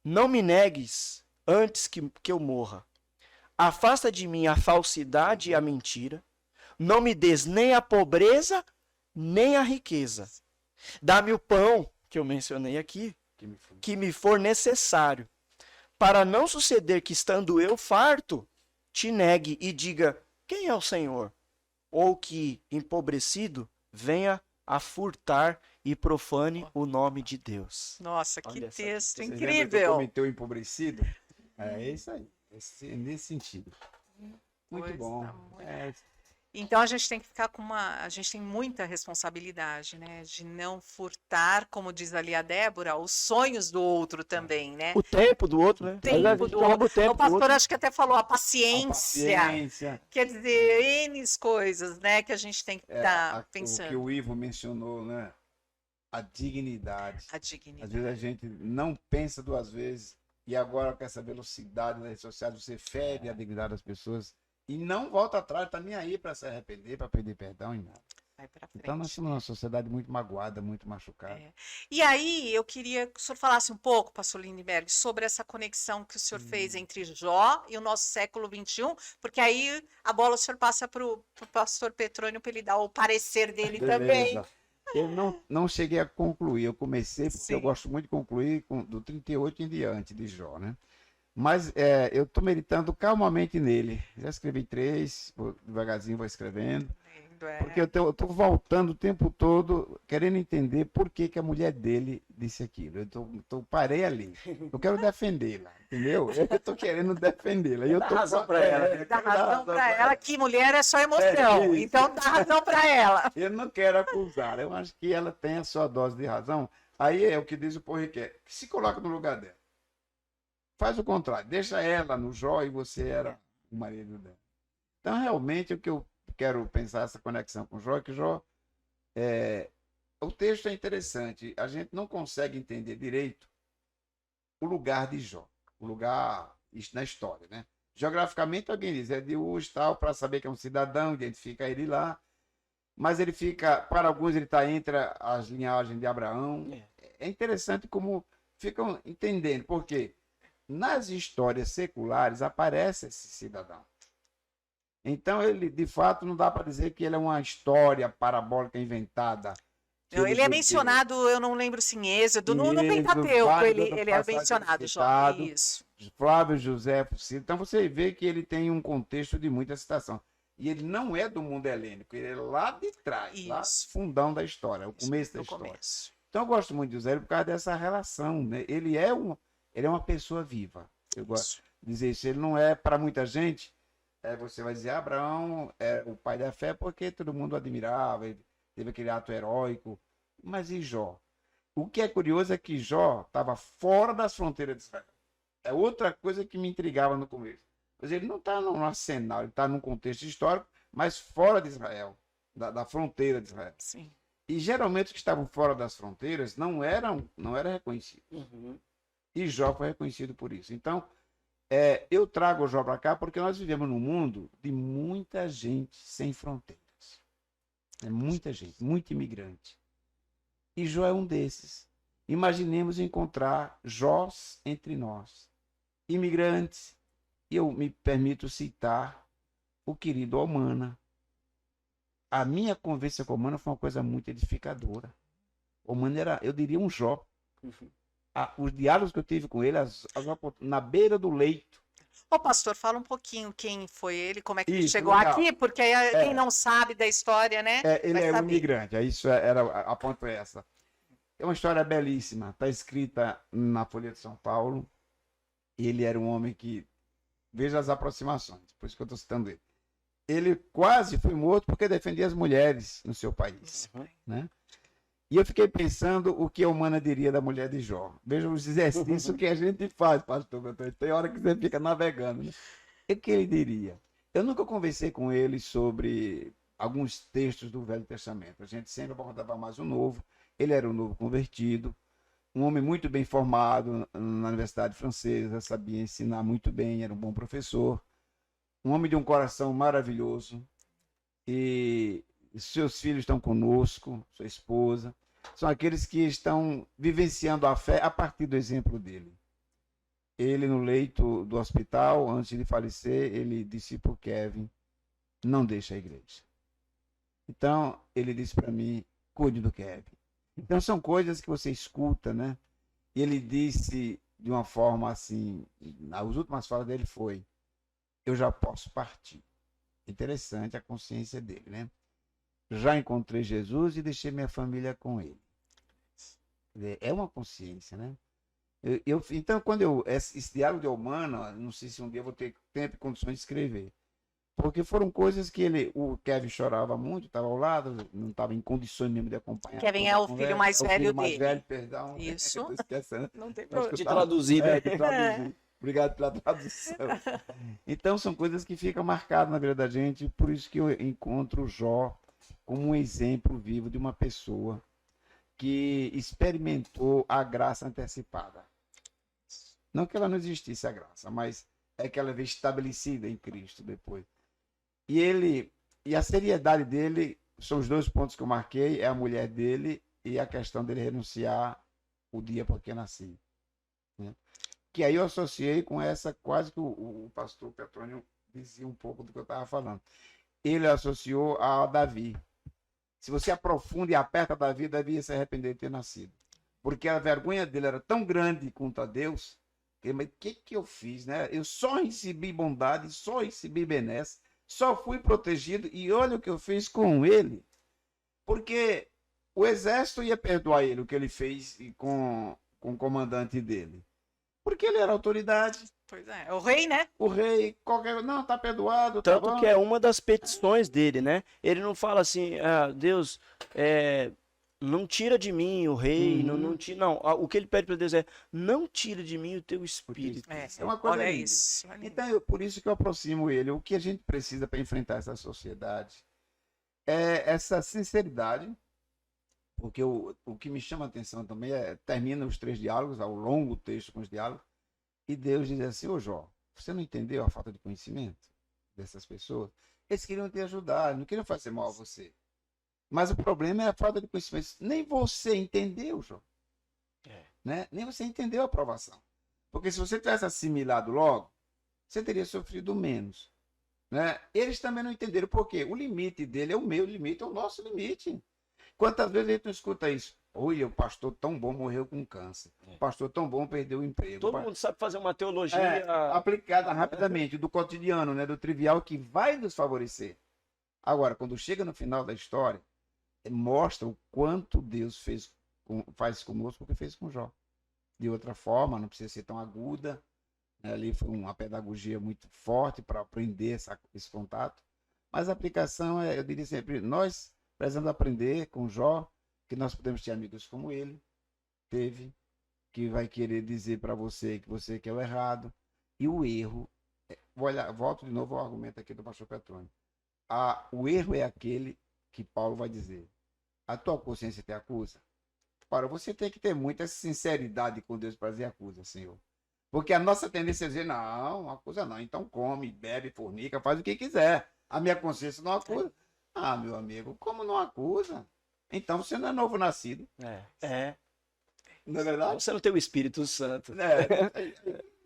Não me negues antes que eu morra. Afasta de mim a falsidade e a mentira. Não me des nem a pobreza, nem a riqueza. Dá-me o pão, que eu mencionei aqui, que me for necessário, para não suceder que, estando eu farto, te negue e diga, quem é o Senhor? Ou que, empobrecido, venha a furtar e profane o nome de Deus. Nossa, que Olha essa texto Você lembra que eu incrível. comentei o empobrecido? É isso aí. Nesse sentido. Muito Pois bom. tá, muito. Então a gente tem que ficar a gente tem muita responsabilidade, né, de não furtar, como diz ali a Débora, os sonhos do outro também, né? O tempo do outro, né? Tempo do outro. tempo O pastor do outro. acho que até falou a paciência. Paciência. Quer dizer, N coisas, né, que a gente tem que estar O que pensando. o Ivo mencionou, né? A dignidade. A Às dignidade. vezes a gente não pensa 2 vezes e agora com essa velocidade das redes sociais você fere a dignidade das pessoas e não volta atrás, tá nem aí para se arrepender, para pedir perdão e nada. Vai pra frente. Então nós somos uma sociedade muito magoada, muito machucada. E aí, eu queria que o senhor falasse um pouco, pastor Lindbergh, sobre essa conexão que o senhor fez entre Jó e o nosso século XXI, porque aí a bola o senhor passa para o pastor Petrônio para ele dar o parecer dele também. Beleza. Eu não cheguei a concluir, eu comecei porque eu Sim. gosto muito de concluir do 38 em diante de Jó, né? Mas eu estou meditando calmamente nele. Já escrevi 3, devagarzinho vou escrevendo. Lindo, é. Porque eu tô voltando o tempo todo querendo entender por que a mulher dele disse aquilo. Eu parei ali. Eu quero defendê-la, entendeu? Eu tô querendo defendê-la. E eu Dá tô razão pra ela. Dá razão para ela, que mulher é só emoção. isso. Então dá razão para ela. Eu não quero acusar. Eu acho que ela tem a sua dose de razão. Aí é o que diz o povo que se coloca no lugar dela. Faz o contrário. Deixa ela no Jó e você era o marido dela. Então, realmente, o que eu quero pensar essa conexão com Jó é que Jó o texto é interessante. A gente não consegue entender direito o lugar de Jó, o lugar na história, né? Geograficamente alguém diz é de Uz, tal, para saber que é um cidadão, identifica ele lá, mas ele fica, para alguns ele está entre as linhagens de Abraão. É interessante como ficam entendendo, porque nas histórias seculares aparece esse cidadão. Então, ele, de fato, não dá para dizer que ele é uma história parabólica inventada. Não, ele é mencionado, eu não lembro se em Êxodo, no Pentateuco várias ele é outras mencionado, passagens Jó. citado. Isso. Flávio José. Então, você vê que ele tem um contexto de muita citação. E ele não é do mundo helênico, ele é lá de trás, lá do Isso. fundão da história, o começo da No história. começo. Então, eu gosto muito de José por causa dessa relação, né? Ele é uma pessoa viva. Eu gosto de dizer isso. Ele não é, para muita gente, você vai dizer, Abraão é o pai da fé porque todo mundo admirava, ele teve aquele ato heróico. Mas e Jó? O que é curioso é que Jó estava fora das fronteiras de Israel. É outra coisa que me intrigava no começo. Mas ele não está no arsenal, ele está num contexto histórico, mas fora de Israel, da fronteira de Israel. Sim. E geralmente os que estavam fora das fronteiras não eram reconhecidos. E Jó foi reconhecido por isso. Então, eu trago o Jó para cá porque nós vivemos num mundo de muita gente sem fronteiras. Muita gente, muito imigrante. E Jó é um desses. Imaginemos encontrar Jós entre nós, imigrantes, e eu me permito citar o querido Omana. A minha convivência com o Omana foi uma coisa muito edificadora. O Omana era, eu diria, um Jó. Os diálogos que eu tive com ele, na beira do leito. Ô, pastor, fala um pouquinho quem foi ele, como é que ele Isso, chegou legal. aqui, porque quem não sabe da história, né? Ele vai é um saber. imigrante, isso era a ponto é essa. É uma história belíssima, está escrita na Folha de São Paulo. Ele era um homem que, veja as aproximações, por isso que eu estou citando ele. Ele quase foi morto porque defendia as mulheres no seu país, né? E eu fiquei pensando o que a Humana diria da mulher de Jó. Veja os exercícios que a gente faz, pastor. Tem hora que você fica navegando, né? O que ele diria? Eu nunca conversei com ele sobre alguns textos do Velho Testamento. A gente sempre abordava mais o Novo. Ele era um novo convertido, um homem muito bem formado na Universidade Francesa, sabia ensinar muito bem, era um bom professor, um homem de um coração maravilhoso. E seus filhos estão conosco, sua esposa, são aqueles que estão vivenciando a fé a partir do exemplo dele. Ele, no leito do hospital, antes de falecer, ele disse para o Kevin, não deixa a igreja. Então, ele disse para mim, cuide do Kevin. Então, são coisas que você escuta, né? E ele disse de uma forma assim, as últimas falas dele foi, eu já posso partir. Interessante a consciência dele, né? Já encontrei Jesus e deixei minha família com ele. É uma consciência, né? Então, esse diálogo de Humana, não sei se um dia eu vou ter tempo e condições de escrever. Porque foram coisas que o Kevin chorava muito, estava ao lado, não estava em condições mesmo de acompanhar. Kevin é o filho mais velho mais dele. velho, perdão. Isso. Estou esquecendo. Não tem Acho que problema. De eu tava- traduzir, né? de traduzir. Obrigado pela tradução. Então, são coisas que ficam marcadas na vida da gente, por isso que eu encontro o Jó como um exemplo vivo de uma pessoa que experimentou a graça antecipada. Não que ela não existisse a graça, mas é que ela veio estabelecida em Cristo depois. E a seriedade dele, são os dois pontos que eu marquei, é a mulher dele e a questão dele renunciar o dia porque nasci. Né? Que aí eu associei com essa, quase que o pastor Petrônio dizia um pouco do que eu estava falando. Ele associou a Davi. Se você aprofunda e aperta Davi, Davi ia se arrepender de ter nascido. Porque a vergonha dele era tão grande contra Deus, que, mas o que eu fiz, né? Eu só recebi bondade, só recebi benesse, só fui protegido e olha o que eu fiz com ele. Porque o exército ia perdoar ele, o que ele fez com o comandante dele. Porque ele era autoridade. Pois é, o rei, né? O rei, não, tá perdoado. Tá Tanto bom. que é uma das petições dele, né? Ele não fala assim, Deus, não tira de mim o rei, não tira. Não, o que ele pede para Deus é, não tira de mim o teu espírito. É uma coisa olha linda. isso. Olha Então, por isso que eu aproximo ele. O que a gente precisa para enfrentar essa sociedade é essa sinceridade, porque o que me chama a atenção também termina os 3 diálogos, ao longo do texto com os diálogos, e Deus diz assim, ô Jó, você não entendeu a falta de conhecimento dessas pessoas? Eles queriam te ajudar, não queriam fazer mal a você. Mas o problema é a falta de conhecimento. Nem você entendeu, Jó. Né? Nem você entendeu a aprovação. Porque se você tivesse assimilado logo, você teria sofrido menos. Né? Eles também não entenderam por quê. O limite dele é o meu limite, é o nosso limite. Quantas vezes a gente não escuta isso? Olha, o pastor tão bom morreu com câncer. O pastor tão bom perdeu o emprego. Todo mundo sabe fazer uma teologia aplicada rapidamente, do cotidiano, né, do trivial, que vai nos favorecer. Agora, quando chega no final da história, mostra o quanto Deus faz conosco o que fez com Jó. De outra forma, não precisa ser tão aguda. Né? Ali foi uma pedagogia muito forte para aprender esse contato. Mas a aplicação eu diria sempre, nós precisamos aprender com Jó, que nós podemos ter amigos como ele teve, que vai querer dizer para você que você quer o errado. E o erro, volto de novo ao argumento aqui do pastor Petrônio. O erro é aquele que Paulo vai dizer, a tua consciência te acusa? Para você tem que ter muita sinceridade com Deus para dizer acusa, Senhor. Porque a nossa tendência é dizer, não acusa não, então come, bebe, fornica, faz o que quiser. A minha consciência não acusa. Ah, meu amigo, como não acusa? Então você não é novo nascido. Não é verdade? Você não tem o Espírito Santo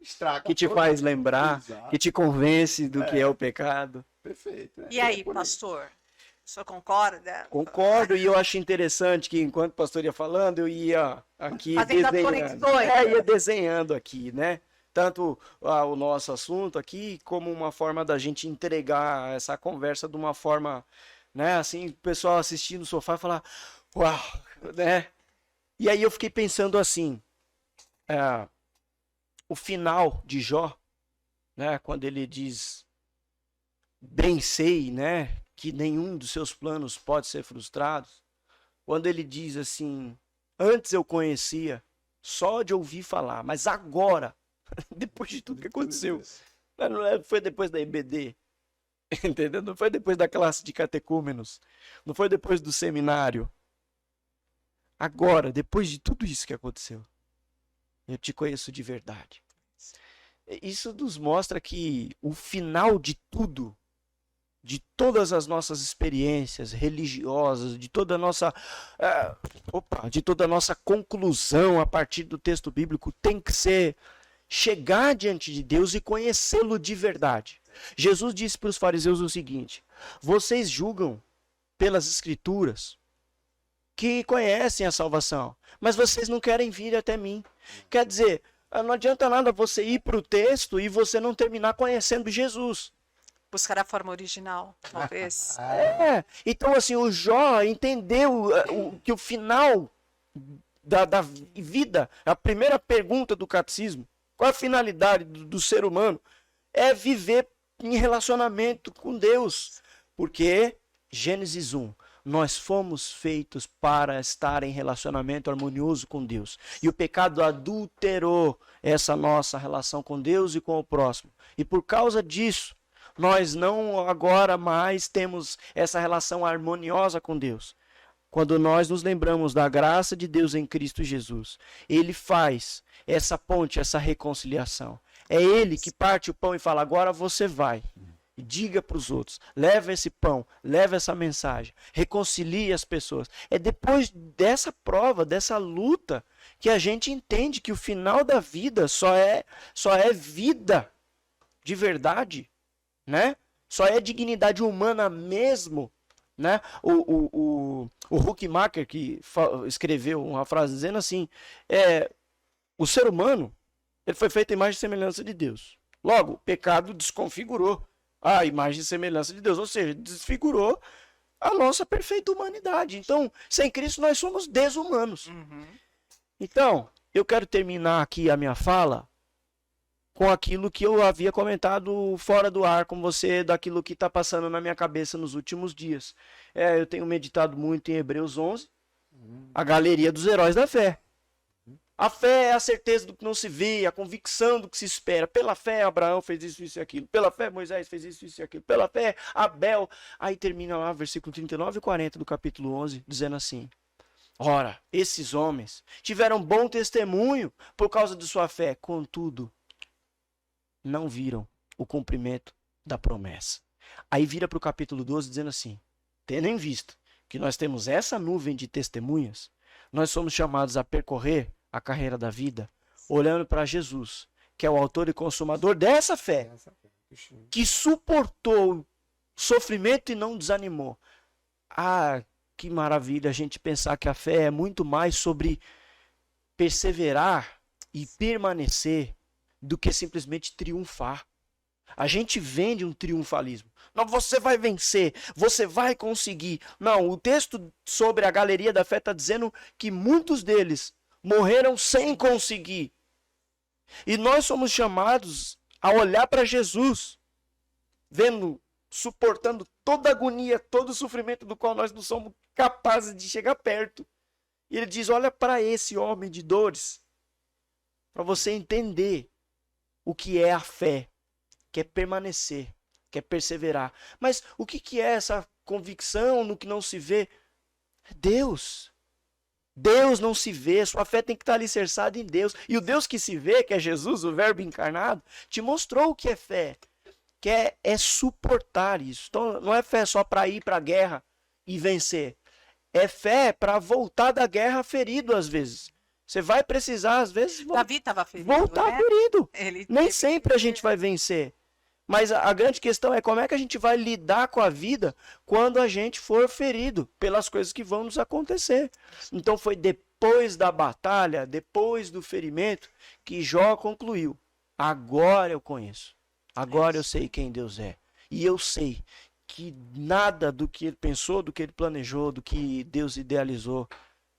Estraga que te todo. faz lembrar, Exato. que te convence do que é o pecado. Perfeito. E aí, por pastor? O senhor concorda? Concordo, e eu acho interessante que enquanto o pastor ia falando, eu ia aqui Fazendo as desenhando. conexões. Ia desenhando aqui, né? Tanto o nosso assunto aqui, como uma forma da gente entregar essa conversa de uma forma, né? Assim, o pessoal assistindo no sofá e falar, uau, né? E aí eu fiquei pensando assim, o final de Jó, né? Quando ele diz, bem sei, né? Que nenhum dos seus planos pode ser frustrado. Quando ele diz assim, antes eu conhecia só de ouvir falar, mas agora, depois de tudo que aconteceu, não foi depois da EBD, entendeu? Não foi depois da classe de catecúmenos, não foi depois do seminário. Agora, depois de tudo isso que aconteceu, eu te conheço de verdade. Isso nos mostra que o final de tudo, de todas as nossas experiências religiosas, de toda a nossa de toda a nossa conclusão a partir do texto bíblico, tem que ser chegar diante de Deus e conhecê-lo de verdade. Jesus disse para os fariseus o seguinte: vocês julgam pelas escrituras que conhecem a salvação, mas vocês não querem vir até mim. Quer dizer, não adianta nada você ir para o texto e você não terminar conhecendo Jesus. Buscar a forma original, talvez. Então assim, o Jó entendeu que o final da vida, a primeira pergunta do catecismo, qual a finalidade do ser humano? É viver em relacionamento com Deus. Porque, Gênesis 1, nós fomos feitos para estar em relacionamento harmonioso com Deus. E o pecado adulterou essa nossa relação com Deus e com o próximo. E por causa disso, nós não agora mais temos essa relação harmoniosa com Deus. Quando nós nos lembramos da graça de Deus em Cristo Jesus, Ele faz essa ponte, essa reconciliação. É Ele que parte o pão e fala, agora você vai. E diga para os outros, leva esse pão, leva essa mensagem, reconcilie as pessoas. É depois dessa prova, dessa luta, que a gente entende que o final da vida só é vida de verdade, né? Só é dignidade humana mesmo, né? O Huckmacher, que escreveu uma frase dizendo assim, o ser humano, ele foi feito à imagem e semelhança de Deus. Logo, o pecado desconfigurou a imagem e semelhança de Deus, ou seja, desfigurou a nossa perfeita humanidade. Então, sem Cristo nós somos desumanos. Então, eu quero terminar aqui a minha fala com aquilo que eu havia comentado fora do ar com você, daquilo que está passando na minha cabeça nos últimos dias. Eu tenho meditado muito em Hebreus 11, a galeria dos heróis da fé. A fé é a certeza do que não se vê, a convicção do que se espera. Pela fé, Abraão fez isso, isso e aquilo. Pela fé, Moisés fez isso, isso e aquilo. Pela fé, Abel. Aí termina lá, versículo 39 e 40 do capítulo 11, dizendo assim: ora, esses homens tiveram bom testemunho por causa de sua fé, contudo, não viram o cumprimento da promessa. Aí vira para o capítulo 12 dizendo assim: tendo em vista que nós temos essa nuvem de testemunhas, nós somos chamados a percorrer a carreira da vida, olhando para Jesus, que é o autor e consumador dessa fé, que suportou sofrimento e não desanimou. Ah, que maravilha a gente pensar que a fé é muito mais sobre perseverar e permanecer do que simplesmente triunfar. A gente vende um triunfalismo. Não, você vai vencer, você vai conseguir. Não, o texto sobre a galeria da fé está dizendo que muitos deles morreram sem conseguir. E nós somos chamados a olhar para Jesus, vendo, suportando toda a agonia, todo o sofrimento do qual nós não somos capazes de chegar perto. E ele diz, olha para esse homem de dores, para você entender o que é a fé, que é permanecer, que é perseverar. Mas o que é essa convicção no que não se vê? É Deus. Deus não se vê, sua fé tem que estar alicerçada em Deus. E o Deus que se vê, que é Jesus, o verbo encarnado, te mostrou o que é fé, que é suportar isso. Então não é fé só para ir para a guerra e vencer. É fé para voltar da guerra ferido às vezes. Você vai precisar, às vezes, Davi estava ferido, voltar né? ferido. Ele Nem teve sempre a que- gente vai vencer. Mas a grande questão é como é que a gente vai lidar com a vida quando a gente for ferido pelas coisas que vão nos acontecer. Então foi depois da batalha, depois do ferimento, que Jó concluiu. Agora eu conheço. Agora eu sei quem Deus é. E eu sei que nada do que ele pensou, do que ele planejou, do que Deus idealizou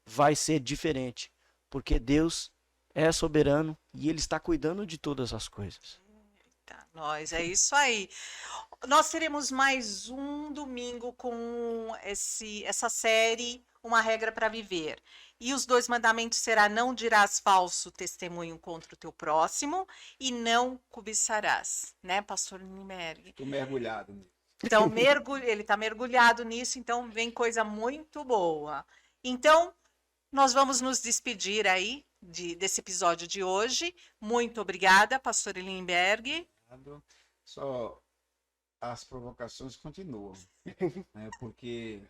vai ser diferente. Porque Deus é soberano e ele está cuidando de todas as coisas. Tá, nós, é isso aí. Nós teremos mais um domingo com essa série, Uma Regra para Viver. E os 2 mandamentos será: não dirás falso testemunho contra o teu próximo e não cobiçarás, né, pastor Lindenberg? Estou mergulhado nisso. Então, ele está mergulhado nisso, então vem coisa muito boa. Então, nós vamos nos despedir aí desse episódio de hoje. Muito obrigada, pastor Lindenberg. Só as provocações continuam, né? Porque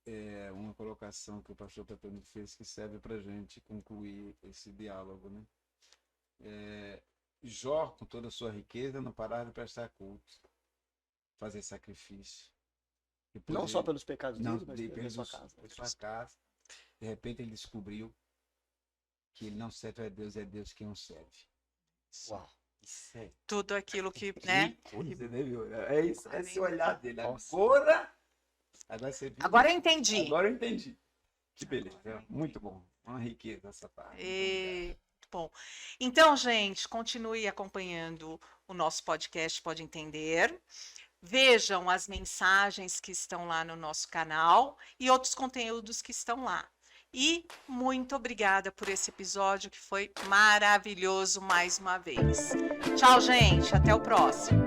é uma colocação que o pastor Pepino fez que serve para a gente concluir esse diálogo, né? Jó, com toda a sua riqueza, não parava de prestar culto, fazer sacrifício. Depois Não ele- só pelos pecados não, deles, mas pela sua casa. por sua casa. De repente ele descobriu que ele não serve a Deus, é Deus quem o serve. Uau. Isso é... Tudo aquilo que, né? Você viu? É isso, é esse olhar dele. Nossa. Agora você viu? Agora eu entendi. Agora eu entendi. Que beleza. Muito bom. Uma riqueza essa parte. Bom, então, gente, continue acompanhando o nosso podcast Pode Entender. Vejam as mensagens que estão lá no nosso canal e outros conteúdos que estão lá. E muito obrigada por esse episódio que foi maravilhoso mais uma vez. Tchau, gente. Até o próximo.